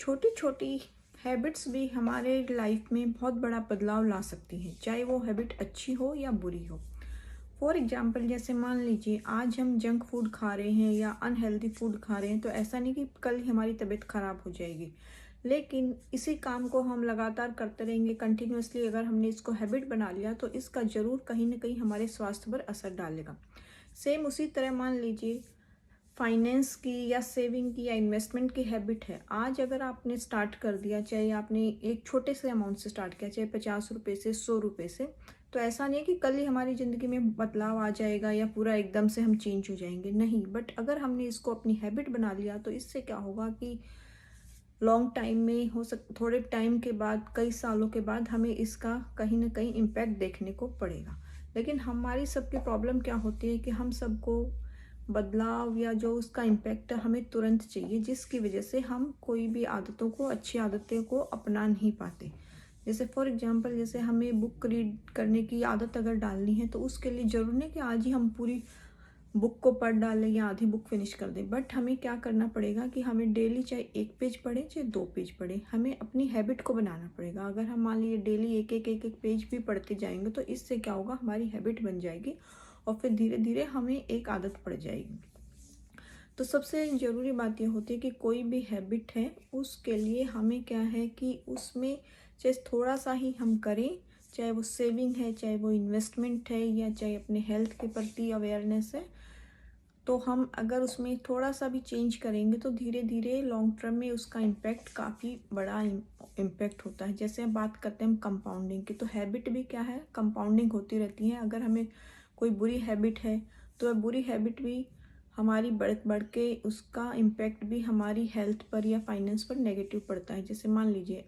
छोटी छोटी हैबिट्स भी हमारे लाइफ में बहुत बड़ा बदलाव ला सकती हैं, चाहे वो हैबिट अच्छी हो या बुरी हो। फॉर एग्जाम्पल, जैसे मान लीजिए आज हम जंक फूड खा रहे हैं या अनहेल्दी फूड खा रहे हैं, तो ऐसा नहीं कि कल ही हमारी तबीयत खराब हो जाएगी। लेकिन इसी काम को हम लगातार करते रहेंगे कंटिन्यूअसली, अगर हमने इसको हैबिट बना लिया तो इसका ज़रूर कहीं ना कहीं हमारे स्वास्थ्य पर असर डालेगा। सेम उसी तरह मान लीजिए फाइनेंस की या सेविंग की या इन्वेस्टमेंट की हैबिट है। आज अगर आपने स्टार्ट कर दिया, चाहे आपने एक छोटे से अमाउंट से स्टार्ट किया, चाहे 50 रुपये से, 100 रुपये से, तो ऐसा नहीं है कि कल ही हमारी ज़िंदगी में बदलाव आ जाएगा या पूरा एकदम से हम चेंज हो जाएंगे, नहीं। बट अगर हमने इसको अपनी हैबिट बना लिया तो इससे क्या होगा कि लॉन्ग टाइम में थोड़े टाइम के बाद, कई सालों के बाद हमें इसका कहीं ना कहीं इम्पैक्ट देखने को पड़ेगा। लेकिन हमारी सबकी प्रॉब्लम क्या होती है कि हम सबको बदलाव या जो उसका इम्पैक्ट है हमें तुरंत चाहिए, जिसकी वजह से हम कोई भी आदतों को, अच्छी आदतें को अपना नहीं पाते। जैसे फॉर एग्जांपल, जैसे हमें बुक रीड करने की आदत अगर डालनी है तो उसके लिए ज़रूरी नहीं कि आज ही हम पूरी बुक को पढ़ डालें या आधी बुक फिनिश कर दें। बट हमें क्या करना पड़ेगा कि हमें डेली चाहे 1 पेज पढ़ें चाहे 2 पेज पढ़ें, हमें अपनी हैबिट को बनाना पड़ेगा। अगर हम मान लीजिए डेली एक एक पेज भी पढ़ते जाएंगे तो इससे क्या होगा, हमारी हैबिट बन जाएगी और फिर धीरे धीरे हमें एक आदत पड़ जाएगी। तो सबसे ज़रूरी बात यह होती है कि कोई भी हैबिट है उसके लिए हमें क्या है कि उसमें चाहे थोड़ा सा ही हम करें, चाहे वो सेविंग है, चाहे वो इन्वेस्टमेंट है, या चाहे अपने हेल्थ के प्रति अवेयरनेस है, तो हम अगर उसमें थोड़ा सा भी चेंज करेंगे तो धीरे धीरे लॉन्ग टर्म में उसका इम्पैक्ट काफ़ी बड़ा इम्पैक्ट होता है। जैसे हम बात करते हैं हम कंपाउंडिंग की, तो हैबिट भी क्या है, कंपाउंडिंग होती रहती है। अगर हमें कोई बुरी हैबिट है तो वह बुरी हैबिट भी हमारी बढ़ बढ़ के उसका इम्पैक्ट भी हमारी हेल्थ पर या फाइनेंस पर नेगेटिव पड़ता है। जैसे मान लीजिए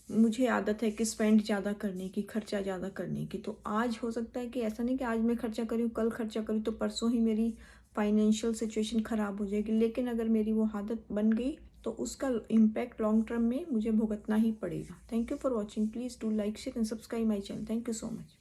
मुझे आदत है कि स्पेंड ज़्यादा करने की, खर्चा ज़्यादा करने की, तो आज हो सकता है कि ऐसा नहीं कि आज मैं खर्चा करूँ, कल खर्चा करूँ तो परसों ही मेरी फाइनेंशियल सिचुएशन ख़राब हो जाएगी। लेकिन अगर मेरी वो आदत बन गई तो उसका इम्पैक्ट लॉन्ग टर्म में मुझे भुगतना ही पड़ेगा। Thank you for watching. Please do like, share and subscribe my channel. Thank you so much.